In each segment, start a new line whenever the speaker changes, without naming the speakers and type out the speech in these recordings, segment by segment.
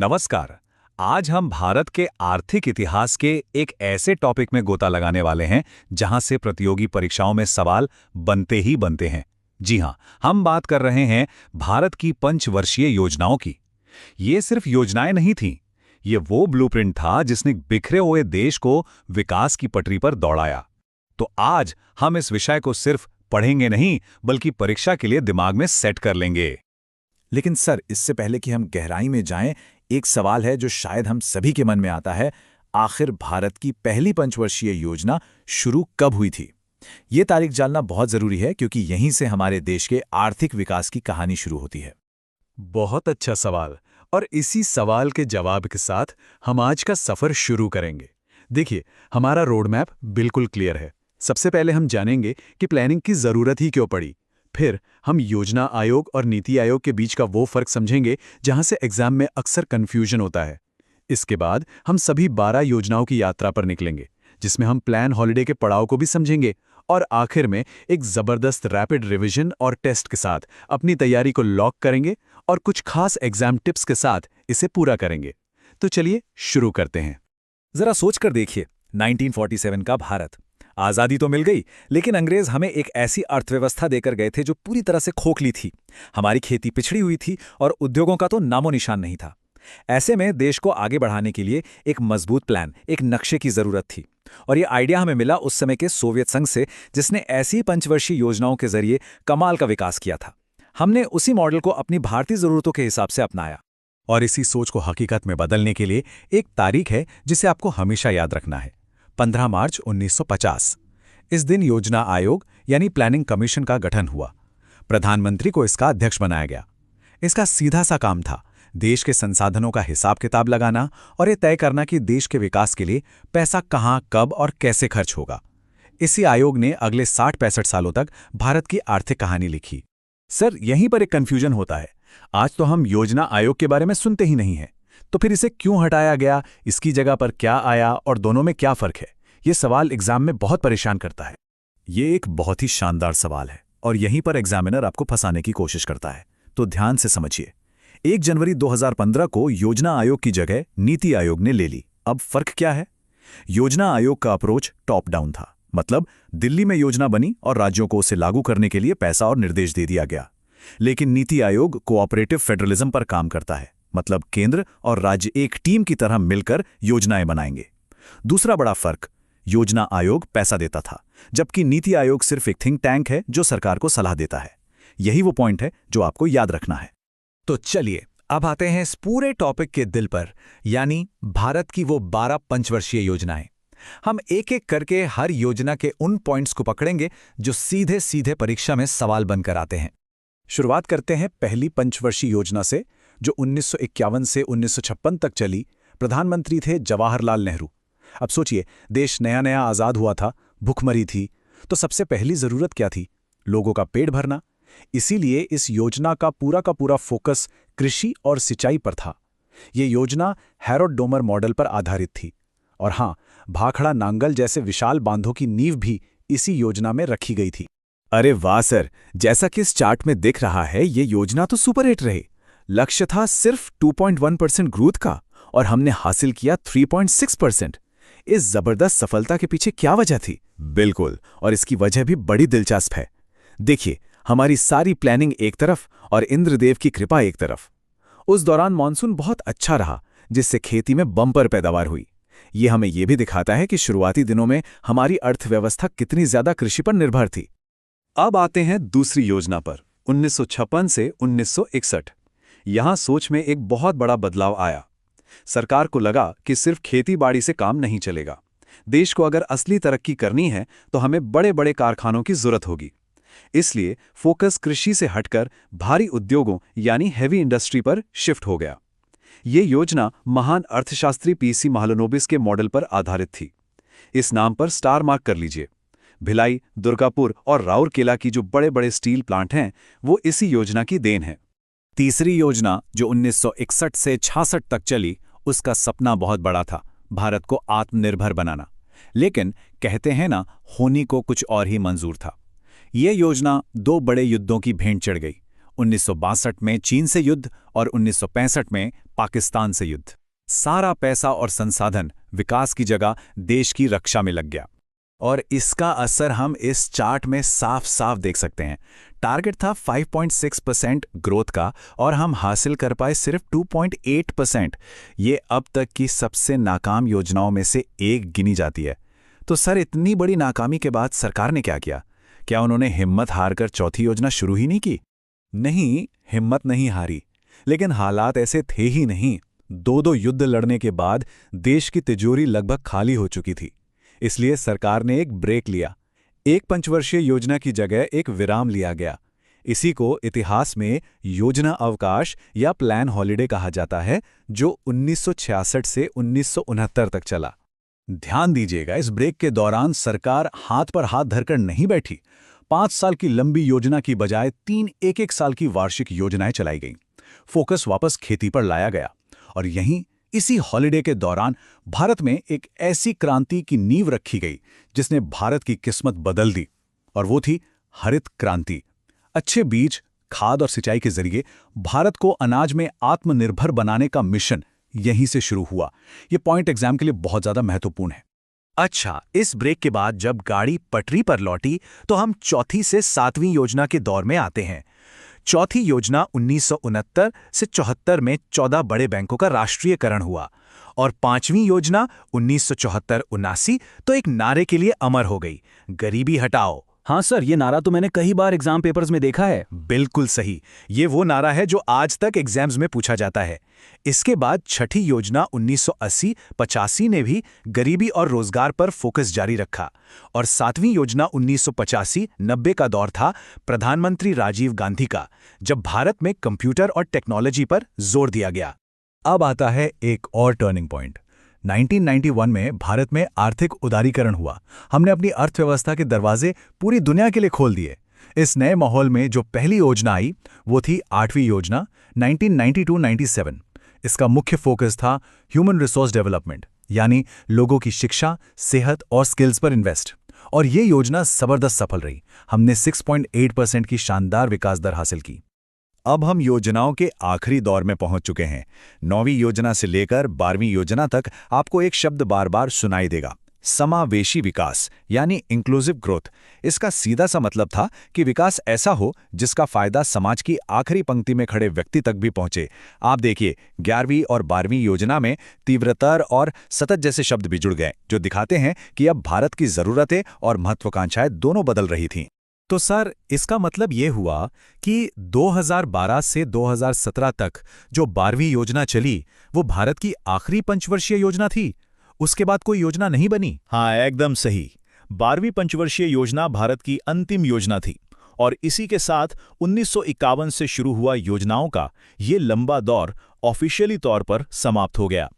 नमस्कार। आज हम भारत के आर्थिक इतिहास के एक ऐसे टॉपिक में गोता लगाने वाले हैं जहां से प्रतियोगी परीक्षाओं में सवाल बनते ही बनते हैं। जी हां, हम बात कर रहे हैं भारत की पंचवर्षीय योजनाओं की। ये सिर्फ योजनाएं नहीं थीं, ये वो ब्लूप्रिंट था जिसने बिखरे हुए देश को विकास की पटरी पर दौड़ाया। तो आज हम इस विषय को सिर्फ पढ़ेंगे नहीं, बल्कि परीक्षा के लिए दिमाग में सेट कर लेंगे।
लेकिन सर, इससे पहले कि हम गहराई में जाएं, एक सवाल है जो शायद हम सभी के मन में आता है। आखिर भारत की पहली पंचवर्षीय योजना शुरू कब हुई थी? ये तारीख जानना बहुत जरूरी है, क्योंकि यहीं से हमारे देश के आर्थिक विकास की कहानी शुरू होती है।
बहुत अच्छा सवाल। और इसी सवाल के जवाब के साथ हम आज का सफर शुरू करेंगे। देखिए, हमारा रोड मैप बिल्कुल क्लियर है। सबसे पहले हम जानेंगे कि प्लानिंग की जरूरत ही क्यों पड़ी। फिर हम योजना आयोग और नीति आयोग के बीच का वो फर्क समझेंगे जहां से एग्जाम में अक्सर कंफ्यूजन होता है। इसके बाद हम सभी 12 योजनाओं की यात्रा पर निकलेंगे, जिसमें हम प्लान हॉलिडे के पड़ाव को भी समझेंगे। और आखिर में एक जबरदस्त रैपिड रिवीजन और टेस्ट के साथ अपनी तैयारी को लॉक करेंगे और कुछ खास एग्जाम टिप्स के साथ इसे पूरा करेंगे। तो चलिए शुरू करते हैं।
जरा सोचकर देखिए, 1947 का भारत। आज़ादी तो मिल गई, लेकिन अंग्रेज हमें एक ऐसी अर्थव्यवस्था देकर गए थे जो पूरी तरह से खोखली थी। हमारी खेती पिछड़ी हुई थी और उद्योगों का तो नामो निशान नहीं था। ऐसे में देश को आगे बढ़ाने के लिए एक मजबूत प्लान, एक नक्शे की जरूरत थी। और ये आइडिया हमें मिला उस समय के सोवियत संघ से, जिसने ऐसी पंचवर्षीय योजनाओं के जरिए कमाल का विकास किया था। हमने उसी मॉडल को अपनी भारतीय जरूरतों के हिसाब से अपनाया।
और इसी सोच को हकीकत में बदलने के लिए एक तारीख है जिसे आपको हमेशा याद रखना है, 15 मार्च 1950। इस दिन योजना आयोग यानी प्लानिंग कमीशन का गठन हुआ। प्रधानमंत्री को इसका अध्यक्ष बनाया गया। इसका सीधा सा काम था देश के संसाधनों का हिसाब किताब लगाना और ये तय करना कि देश के विकास के लिए पैसा कहां, कब और कैसे खर्च होगा। इसी आयोग ने अगले 60-65 सालों तक भारत की आर्थिक कहानी लिखी।
सर, यहीं पर एक कंफ्यूजन होता है। आज तो हम योजना आयोग के बारे में सुनते ही नहीं हैं। तो फिर इसे क्यों हटाया गया, इसकी जगह पर क्या आया और दोनों में क्या फर्क है? ये सवाल एग्जाम में बहुत परेशान करता है।
ये एक बहुत ही शानदार सवाल है और यहीं पर एग्जामिनर आपको फंसाने की कोशिश करता है। तो ध्यान से समझिए। 1 जनवरी 2015 को योजना आयोग की जगह नीति आयोग ने ले ली। अब फर्क क्या है? योजना आयोग का अप्रोच टॉप डाउन था, मतलब दिल्ली में योजना बनी और राज्यों को उसे लागू करने के लिए पैसा और निर्देश दे दिया गया। लेकिन नीति आयोग कोऑपरेटिव फेडरलिज्म पर काम करता है, मतलब केंद्र और राज्य एक टीम की तरह मिलकर योजनाएं बनाएंगे। दूसरा बड़ा फर्क, योजना आयोग पैसा देता था, जबकि नीति आयोग सिर्फ एक थिंक टैंक है जो सरकार को सलाह देता है। यही वो पॉइंट है जो आपको याद रखना है।
तो चलिए अब आते हैं इस पूरे टॉपिक के दिल पर, यानी भारत की वो 12 पंचवर्षीय योजनाएं। हम एक एक करके हर योजना के उन पॉइंट्स को पकड़ेंगे जो सीधे सीधे परीक्षा में सवाल बनकर आते हैं। शुरुआत करते हैं पहली पंचवर्षीय योजना से, जो 1951 से 1956 तक चली। प्रधानमंत्री थे जवाहरलाल नेहरू। अब सोचिए, देश नया नया आज़ाद हुआ था, भूखमरी थी, तो सबसे पहली ज़रूरत क्या थी? लोगों का पेट भरना। इसीलिए इस योजना का पूरा फोकस कृषि और सिंचाई पर था। ये योजना हैरोल्ड डोमर मॉडल पर आधारित थी। और हाँ, भाखड़ा नांगल जैसे विशाल बांधों की नींव भी इसी योजना में रखी गई थी।
अरे वाह सर, जैसा कि इस चार्ट में दिख रहा है, ये योजना तो सुपर हिट रही। लक्ष्य था सिर्फ 2.1% ग्रोथ का और हमने हासिल किया 3.6%। इस जबरदस्त सफलता के पीछे क्या वजह थी? बिल्कुल, और इसकी वजह भी बड़ी दिलचस्प है। देखिए, हमारी सारी प्लानिंग एक तरफ और इंद्रदेव की कृपा एक तरफ। उस दौरान मानसून बहुत अच्छा रहा, जिससे खेती में बम्पर पैदावार हुई। ये हमें यह भी दिखाता है कि शुरुआती दिनों में हमारी अर्थव्यवस्था कितनी ज्यादा कृषि पर निर्भर थी।
अब आते हैं दूसरी योजना पर, 1956 से 1961। यहां सोच में एक बहुत बड़ा बदलाव आया। सरकार को लगा कि सिर्फ खेती बाड़ी से काम नहीं चलेगा। देश को अगर असली तरक्की करनी है तो हमें बड़े बड़े कारखानों की जरूरत होगी। इसलिए फोकस कृषि से हटकर भारी उद्योगों यानी हैवी इंडस्ट्री पर शिफ्ट हो गया। ये योजना महान अर्थशास्त्री पीसी महालनोबिस के मॉडल पर आधारित थी। इस नाम पर स्टार मार्क कर लीजिए। भिलाई, दुर्गापुर और राउरकेला की जो बड़े बड़े स्टील प्लांट हैं, वो इसी योजना की देन है।
तीसरी योजना, जो 1961 से 66 तक चली, उसका सपना बहुत बड़ा था, भारत को आत्मनिर्भर बनाना। लेकिन कहते हैं ना, होनी को कुछ और ही मंजूर था। ये योजना 2 बड़े युद्धों की भेंट चढ़ गई। 1962 में चीन से युद्ध और 1965 में पाकिस्तान से युद्ध। सारा पैसा और संसाधन विकास की जगह देश की रक्षा में लग गया। और इसका असर हम इस चार्ट में साफ साफ देख सकते हैं। टारगेट था 5.6% ग्रोथ का और हम हासिल कर पाए सिर्फ 2.8%। ये अब तक की सबसे नाकाम योजनाओं में से एक गिनी जाती है। तो सर, इतनी बड़ी नाकामी के बाद सरकार ने क्या किया? क्या उन्होंने हिम्मत हारकर चौथी योजना शुरू ही नहीं की? नहीं, हिम्मत नहीं हारी, लेकिन हालात ऐसे थे ही नहीं। दो युद्ध लड़ने के बाद देश की तिजोरी लगभग खाली हो चुकी थी। इसलिए सरकार ने एक ब्रेक लिया। एक पंचवर्षीय योजना की जगह एक विराम लिया गया। इसी को इतिहास में योजना अवकाश या प्लान हॉलिडे कहा जाता है, जो 1966 से 1969 तक चला। ध्यान दीजिएगा, इस ब्रेक के दौरान सरकार हाथ पर हाथ धरकर नहीं बैठी। 5 साल की लंबी योजना की बजाय 3 एक साल की वार्षिक योजनाएं चलाई गईं। फोकस वापस खेती पर लाया गया और यहीं इसी हॉलिडे के दौरान भारत में एक ऐसी क्रांति की नींव रखी गई जिसने भारत की किस्मत बदल दी, और वो थी हरित क्रांति। अच्छे बीज, खाद और सिंचाई के जरिए भारत को अनाज में आत्मनिर्भर बनाने का मिशन यहीं से शुरू हुआ। ये पॉइंट एग्जाम के लिए बहुत ज्यादा महत्वपूर्ण है।
अच्छा, इस ब्रेक के बाद जब गाड़ी पटरी पर लौटी तो हम चौथी से 7वीं योजना के दौर में आते हैं। चौथी योजना 1969 से 74 में 14 बड़े बैंकों का राष्ट्रीयकरण हुआ और 5वीं योजना 1974-79 तो एक नारे के लिए अमर हो गई, गरीबी हटाओ।
हाँ सर, ये नारा तो मैंने कई बार एग्जाम पेपर्स में देखा है।
बिल्कुल सही, ये वो नारा है जो आज तक एग्जाम्स में पूछा जाता है। इसके बाद छठी योजना 1980-85 ने भी गरीबी और रोजगार पर फोकस जारी रखा और 7वीं योजना 1985-90 का दौर था प्रधानमंत्री राजीव गांधी का, जब भारत में कंप्यूटर और टेक्नोलॉजी पर जोर दिया गया।
अब आता है एक और टर्निंग पॉइंट। 1991 में भारत में आर्थिक उदारीकरण हुआ। हमने अपनी अर्थव्यवस्था के दरवाजे पूरी दुनिया के लिए खोल दिए। इस नए माहौल में जो पहली योजना आई वो थी 8वीं योजना 1992-97। इसका मुख्य फोकस था ह्यूमन रिसोर्स डेवलपमेंट, यानी लोगों की शिक्षा, सेहत और स्किल्स पर इन्वेस्ट। और ये योजना जबरदस्त सफल रही। हमने 6.8% की शानदार विकास दर हासिल की। अब हम योजनाओं के आखिरी दौर में पहुंच चुके हैं। 9वीं योजना से लेकर 12वीं योजना तक आपको एक शब्द बार बार सुनाई देगा, समावेशी विकास, यानी इंक्लूसिव ग्रोथ। इसका सीधा सा मतलब था कि विकास ऐसा हो जिसका फायदा समाज की आखिरी पंक्ति में खड़े व्यक्ति तक भी पहुंचे। आप देखिए, 11वीं और 12वीं योजना में तीव्रतर और सतत जैसे शब्द भी जुड़ गए, जो दिखाते हैं कि अब भारत की जरूरतें और महत्वाकांक्षाएं दोनों बदल रही थीं। तो सर, इसका मतलब ये हुआ कि 2012 से 2017 तक जो 12वीं योजना चली वो भारत की आखिरी पंचवर्षीय योजना थी। उसके बाद कोई योजना नहीं बनी।
हाँ, एकदम सही। 12वीं पंचवर्षीय योजना भारत की अंतिम योजना थी और इसी के साथ 1951 से शुरू हुआ योजनाओं का ये लंबा दौर ऑफिशियली तौर पर समाप्त हो गया।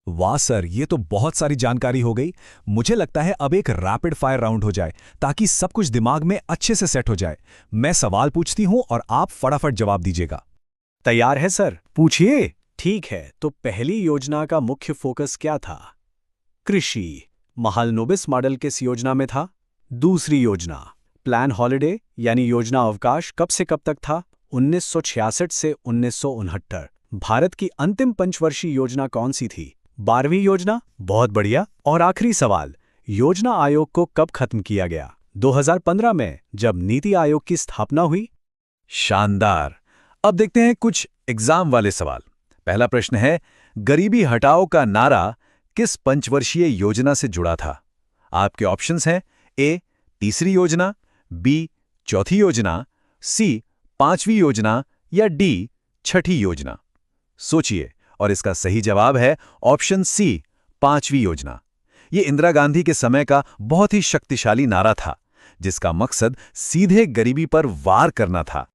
वाह सर, ये तो बहुत सारी जानकारी हो गई। मुझे लगता है अब एक रैपिड फायर राउंड हो जाए ताकि सब कुछ दिमाग में अच्छे से सेट हो जाए। मैं सवाल पूछती हूं और आप फटाफट जवाब दीजिएगा।
तैयार है सर? पूछिए।
ठीक है, तो पहली योजना का मुख्य फोकस क्या था? कृषि। महालनोबिस मॉडल किस योजना में था? दूसरी योजना प्लान हॉलिडे यानी योजना अवकाश कब से कब तक था? 1966 से 1969। भारत की अंतिम पंचवर्षीय योजना कौन सी थी? 12वीं योजना।
बहुत बढ़िया।
और आखिरी सवाल, योजना आयोग को कब खत्म किया गया? 2015 में, जब नीति आयोग की स्थापना हुई।
शानदार। अब देखते हैं कुछ एग्जाम वाले सवाल। पहला प्रश्न है, गरीबी हटाओ का नारा किस पंचवर्षीय योजना से जुड़ा था? आपके ऑप्शंस हैं ए तीसरी योजना, बी चौथी योजना, सी 5वीं योजना या डी छठी योजना। सोचिए, और इसका सही जवाब है ऑप्शन सी 5वीं योजना। ये इंदिरा गांधी के समय का बहुत ही शक्तिशाली नारा था, जिसका मकसद सीधे गरीबी पर वार करना था।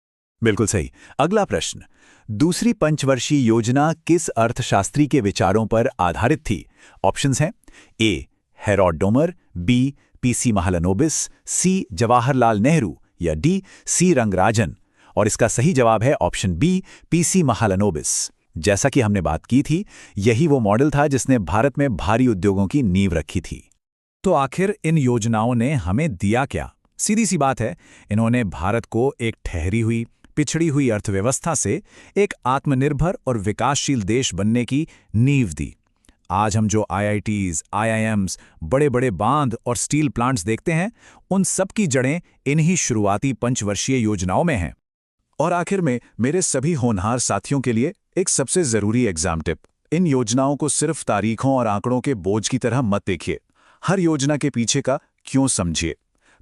बिल्कुल सही। अगला प्रश्न, दूसरी पंचवर्षीय योजना किस अर्थशास्त्री के विचारों पर आधारित थी? ऑप्शंस हैं A Harrod Domar, B PC Mahalanobis, C Jawaharlal Nehru या डी सी रंगराजन। और इसका सही जवाब है ऑप्शन बी पीसी महालनोबिस। जैसा कि हमने बात की थी, यही वो मॉडल था जिसने भारत में भारी उद्योगों की नींव रखी थी। तो आखिर इन योजनाओं ने हमें दिया क्या? सीधी सी बात है, इन्होंने भारत को एक ठहरी हुई,
पिछड़ी हुई अर्थव्यवस्था से एक आत्मनिर्भर और विकासशील देश बनने की नींव दी। आज हम जो IITs, IIMs, बड़े बड़े बांध और स्टील प्लांट्स देखते हैं, उन सब की जड़ें इन्हीं शुरुआती पंचवर्षीय योजनाओं में हैं।
और आखिर में मेरे सभी होनहार साथियों के लिए एक सबसे जरूरी एग्जाम टिप। इन योजनाओं को सिर्फ तारीखों और आंकड़ों के बोझ की तरह मत देखिए। हर योजना के पीछे का क्यों समझिए।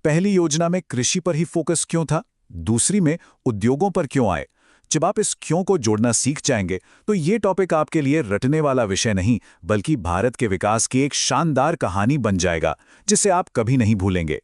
पहली योजना में कृषि पर ही फोकस क्यों था, दूसरी में उद्योगों पर क्यों आए। जब आप इस क्यों को जोड़ना सीख जाएंगे तो ये टॉपिक आपके लिए रटने वाला विषय नहीं, बल्कि भारत के विकास की एक शानदार कहानी बन जाएगा जिसे आप कभी नहीं भूलेंगे।